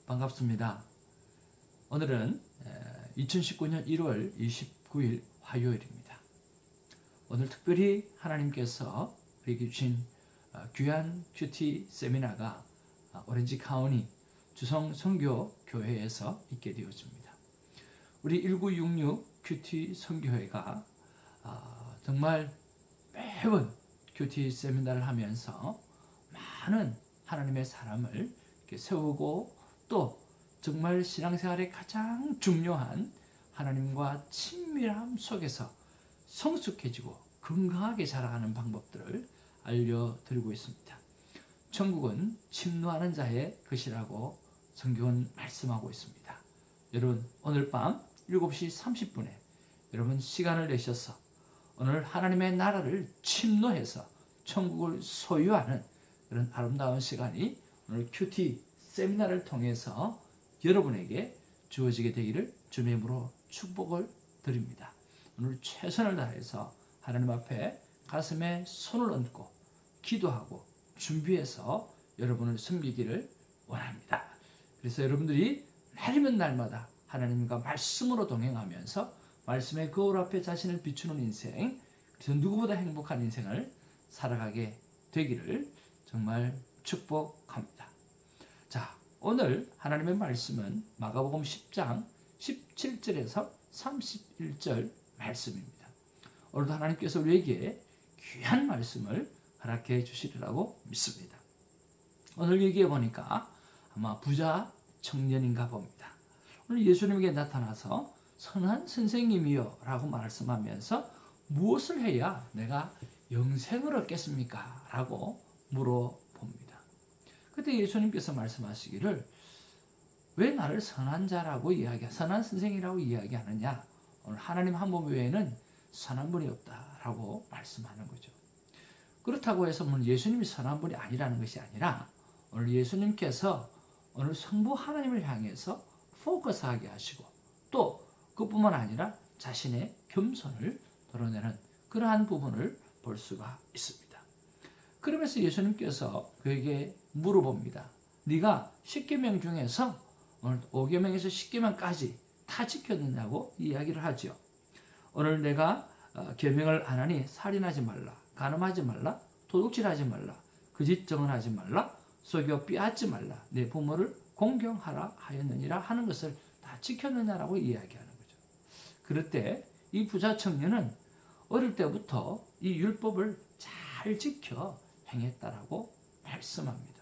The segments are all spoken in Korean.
반갑습니다. 오늘은 2019년 1월 29일 화요일입니다. 오늘 특별히 하나님께서 우리에게 주신 귀한 큐티 세미나가 오렌지 카운티 주성 선교 교회에서 있게 되었습니다. 우리 1966 큐티 선교회가 정말 매번 큐티 세미나를 하면서 많은 하나님의 사람을 세우고 또 정말 신앙생활에 가장 중요한 하나님과 친밀함 속에서 성숙해지고 건강하게 자라가는 방법들을 알려드리고 있습니다. 천국은 침노하는 자의 것이라고 성경은 말씀하고 있습니다. 여러분 오늘 밤 7시 30분에 여러분 시간을 내셔서 오늘 하나님의 나라를 침노해서 천국을 소유하는 그런 아름다운 시간이 오늘 큐티 세미나를 통해서 여러분에게 주어지게 되기를 주님의 이름으로 축복을 드립니다. 오늘 최선을 다해서 하나님 앞에 가슴에 손을 얹고 기도하고 준비해서 여러분을 섬기기를 원합니다. 그래서 여러분들이 날이면 날마다 하나님과 말씀으로 동행하면서 말씀의 거울 앞에 자신을 비추는 인생, 그래서 누구보다 행복한 인생을 살아가게 되기를 정말 축복합니다. 자, 오늘 하나님의 말씀은 마가복음 10장 17절에서 31절 말씀입니다. 오늘도 하나님께서 우리에게 귀한 말씀을 허락해 주시리라고 믿습니다. 오늘 얘기해 보니까 아마 부자 청년인가 봅니다. 오늘 예수님에게 나타나서 선한 선생님이여 라고 말씀하면서 무엇을 해야 내가 영생을 얻겠습니까? 라고 물어봅니다. 그때 예수님께서 말씀하시기를 왜 나를 선한 자라고 선한 선생이라고 이야기하느냐? 오늘 하나님 한 분 외에는 선한 분이 없다라고 말씀하는 거죠. 그렇다고 해서 예수님이 선한 분이 아니라는 것이 아니라 오늘 예수님께서 오늘 성부 하나님을 향해서 포커스하게 하시고 또 그뿐만 아니라 자신의 겸손을 드러내는 그러한 부분을 볼 수가 있습니다. 그러면서 예수님께서 그에게 물어봅니다. 네가 10계명 중에서 오늘 5계명에서 10계명까지 다 지켰느냐고 이야기를 하죠. 오늘 내가 계명을 안 하니 살인하지 말라, 간음하지 말라, 도둑질하지 말라, 거짓 증언하지 말라, 속여 빼앗지 말라, 내 부모를 공경하라 하였느니라 하는 것을 다 지켰느냐라고 이야기하는 거죠. 그럴 때 이 부자 청년은 어릴 때부터 이 율법을 잘 지켜 행했다라고 말씀합니다.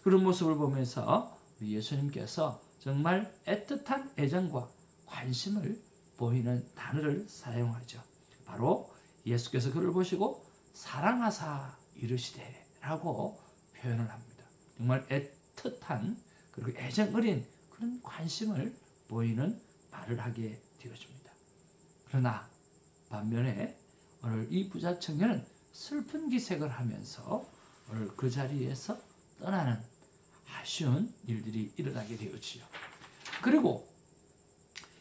그런 모습을 보면서 예수님께서 정말 애틋한 애정과 관심을 보이는 단어를 사용하죠. 바로 예수께서 그를 보시고 사랑하사 이르시되 라고 표현을 합니다. 정말 애틋한 그리고 애정 어린 그런 관심을 보이는 말을 하게 되어집니다. 그러나 반면에 오늘 이 부자 청년은 슬픈 기색을 하면서 오늘 그 자리에서 떠나는 아쉬운 일들이 일어나게 되었지요. 그리고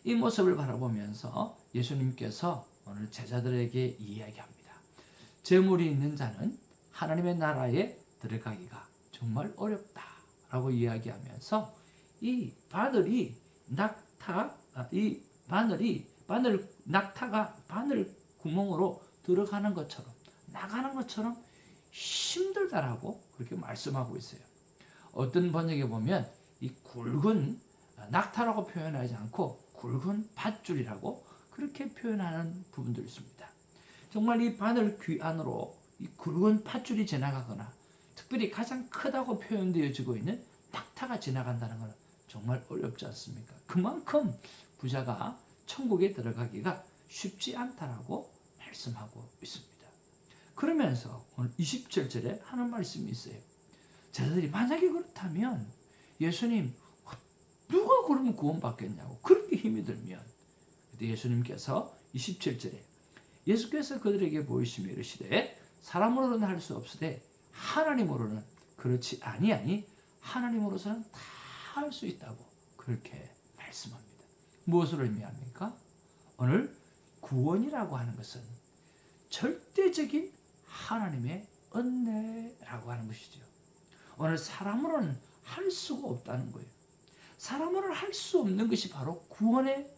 이 모습을 바라보면서 예수님께서 오늘 제자들에게 이야기합니다. 재물이 있는 자는 하나님의 나라에 들어가기가 정말 어렵다라고 이야기하면서 이 낙타가 바늘 구멍으로 들어가는 것처럼 나가는 것처럼 힘들다라고 그렇게 말씀하고 있어요. 어떤 번역에 보면 이 굵은 낙타라고 표현하지 않고 굵은 밧줄이라고 그렇게 표현하는 부분도 있습니다. 정말 이 바늘 귀 안으로 이 굵은 밧줄이 지나가거나 특별히 가장 크다고 표현되어지고 있는 낙타가 지나간다는 것은 정말 어렵지 않습니까? 그만큼 부자가 천국에 들어가기가 쉽지 않다라고 말씀하고 있습니다. 그러면서 오늘 27절에 하는 말씀이 있어요. 제자들이 만약에 그렇다면 예수님 누가 그러면 구원받겠냐고 그렇게 힘이 들면 그때 예수님께서 27절에 예수께서 그들에게 보이시며 이르시되 사람으로는 할 수 없으되 하나님으로는 그렇지 아니하니 하나님으로서는 다 할 수 있다고 그렇게 말씀합니다. 무엇을 의미합니까? 오늘 구원이라고 하는 것은 절대적인 하나님의 은혜라고 하는 것이죠. 오늘 사람으로는 할 수가 없다는 거예요. 사람으로는 할 수 없는 것이 바로 구원의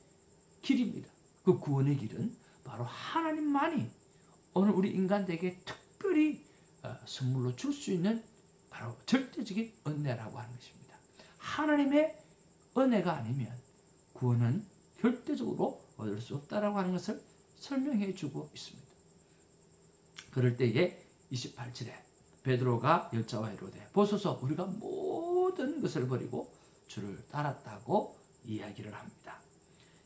길입니다. 그 구원의 길은 바로 하나님만이 오늘 우리 인간들에게 특별히 선물로 줄 수 있는 바로 절대적인 은혜라고 하는 것입니다. 하나님의 은혜가 아니면 구원은 절대적으로 얻을 수 없다라고 하는 것을 설명해 주고 있습니다. 그럴 때에 28절에 베드로가 열자와 이르되 보소서 우리가 모든 것을 버리고 주를 따랐다고 이야기를 합니다.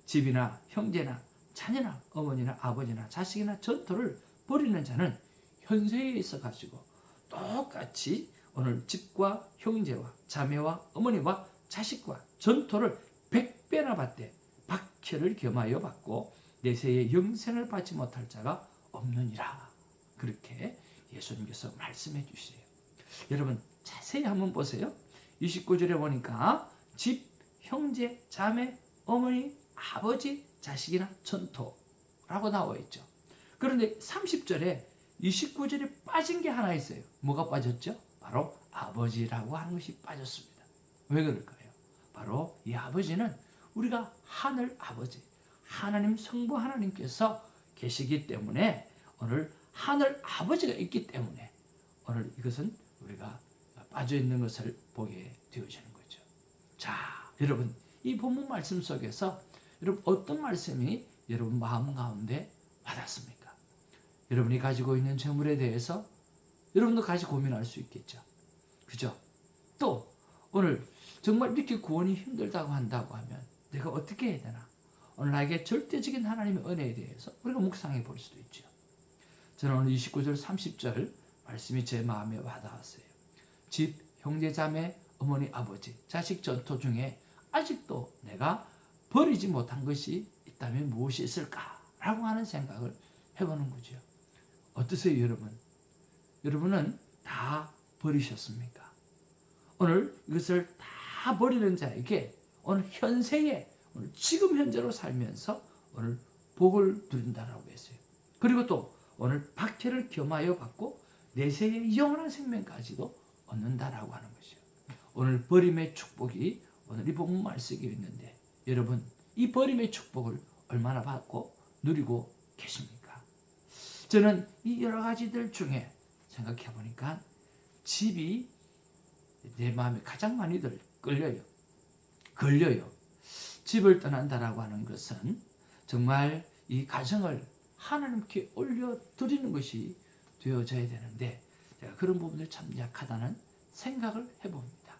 집이나 형제나 자녀나 어머니나 아버지나 자식이나 전토를 버리는 자는 현세에 있어 가지고 똑같이 오늘 집과 형제와 자매와 어머니와 자식과 전토를 100배나 받되 박해를 겸하여 받고 내세에 영생을 받지 못할 자가 없느니라. 그렇게 예수님께서 말씀해 주세요. 여러분 자세히 한번 보세요. 29절에 보니까 집, 형제, 자매, 어머니, 아버지, 자식이나 전토라고 나와 있죠. 그런데 30절에 29절에 빠진 게 하나 있어요. 뭐가 빠졌죠? 바로 아버지라고 하는 것이 빠졌습니다. 왜 그럴까요? 바로 이 아버지는 우리가 하늘 아버지, 하나님 성부 하나님께서 계시기 때문에 오늘 하늘 아버지가 있기 때문에 오늘 이것은 우리가 빠져 있는 것을 보게 되어지는 거죠. 자, 여러분 이 본문 말씀 속에서 여러분 어떤 말씀이 여러분 마음 가운데 와닿습니까? 여러분이 가지고 있는 재물에 대해서 여러분도 같이 고민할 수 있겠죠. 그죠? 또 오늘 정말 이렇게 구원이 힘들다고 한다고 하면 내가 어떻게 해야 되나? 오늘 나에게 절대적인 하나님의 은혜에 대해서 우리가 묵상해 볼 수도 있죠. 저는 오늘 29절 30절 말씀이 제 마음에 와닿았어요. 집, 형제, 자매, 어머니, 아버지, 자식 전토 중에 아직도 내가 버리지 못한 것이 있다면 무엇이 있을까라고 하는 생각을 해보는 거죠. 어떠세요, 여러분? 여러분은 다 버리셨습니까? 오늘 이것을 다 버리는 자에게 오늘 현세에 오늘 지금 현재로 살면서 오늘 복을 누린다라고 했어요. 그리고 또 오늘 박해를 겸하여 받고 내세의 영원한 생명까지도 얻는다라고 하는 것이요. 오늘 버림의 축복이 오늘 이 본문 말씀에 있는데 여러분 이 버림의 축복을 얼마나 받고 누리고 계십니까? 저는 이 여러 가지들 중에 생각해 보니까 집이 내 마음에 가장 많이들 걸려요. 집을 떠난다라고 하는 것은 정말 이 가정을 하나님께 올려드리는 것이 되어져야 되는데 제가 그런 부분들 참 약하다는 생각을 해봅니다.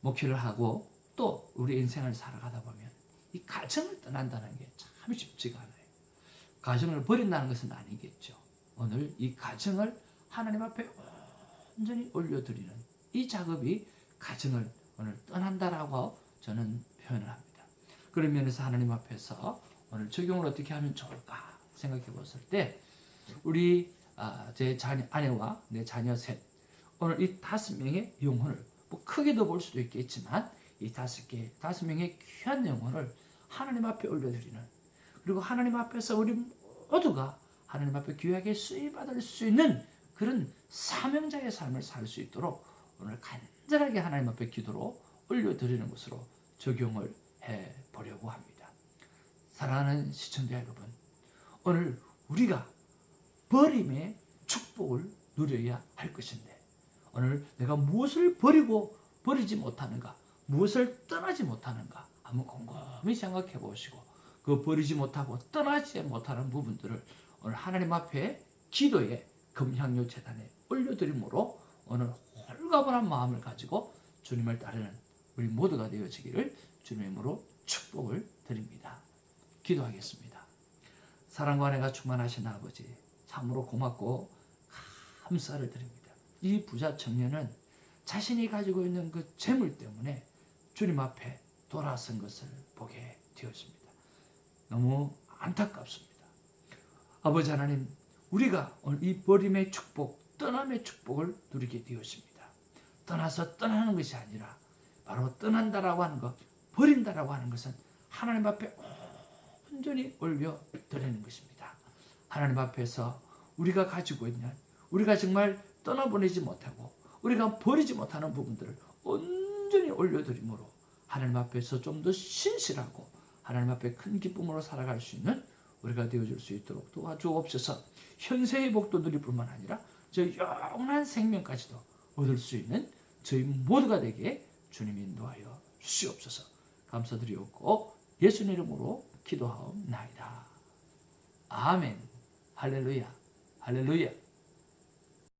목회를 하고 또 우리 인생을 살아가다 보면 이 가정을 떠난다는 게 참 쉽지가 않아요. 가정을 버린다는 것은 아니겠죠. 오늘 이 가정을 하나님 앞에 온전히 올려드리는 이 작업이 가정을 오늘 떠난다라고 저는 표현을 합니다. 그런 면에서 하나님 앞에서 오늘 적용을 어떻게 하면 좋을까 생각해 봤을 때 우리 제 아내와 내 자녀 셋 오늘 이 5명의 영혼을 뭐 크게도 볼 수도 있겠지만 이 5명의 귀한 영혼을 하나님 앞에 올려드리는 그리고 하나님 앞에서 우리 모두가 하나님 앞에 귀하게 쓰임받을 수 있는 그런 사명자의 삶을 살 수 있도록 오늘 간절하게 하나님 앞에 기도로 올려드리는 것으로 적용을 해보려고 합니다. 사랑하는 시청자 여러분, 오늘 우리가 버림의 축복을 누려야 할 것인데 오늘 내가 무엇을 버리지 못하는가, 무엇을 떠나지 못하는가 한번 곰곰이 생각해 보시고 그 버리지 못하고 떠나지 못하는 부분들을 오늘 하나님 앞에 기도에 금향료 제단에 올려드림으로 오늘 홀가분한 마음을 가지고 주님을 따르는 우리 모두가 되어지기를 주님으로 축복을 드립니다. 기도하겠습니다. 사랑과 은혜가 충만하신 아버지 참으로 고맙고 감사를 드립니다. 이 부자 청년은 자신이 가지고 있는 그 재물 때문에 주님 앞에 돌아선 것을 보게 되었습니다. 너무 안타깝습니다. 아버지 하나님, 우리가 오늘 이 버림의 축복, 떠남의 축복을 누리게 되었습니다. 떠나서 떠나는 것이 아니라 바로 떠난다라고 하는 것, 버린다라고 하는 것은 하나님 앞에 온전히 올려드리는 것입니다. 하나님 앞에서 우리가 가지고 있는, 우리가 정말 떠나보내지 못하고 우리가 버리지 못하는 부분들을 온전히 올려드림으로 하나님 앞에서 좀 더 신실하고 하나님 앞에 큰 기쁨으로 살아갈 수 있는 우리가 되어줄 수 있도록 도와주옵소서. 현세의 복도 누릴 뿐만 아니라 저 영원한 생명까지도 얻을 수 있는 저희 모두가 되게 주님 인도하여 주시옵소서. 감사드리옵고 예수님 이름으로 기도하옵나이다. 아멘. 할렐루야. 할렐루야.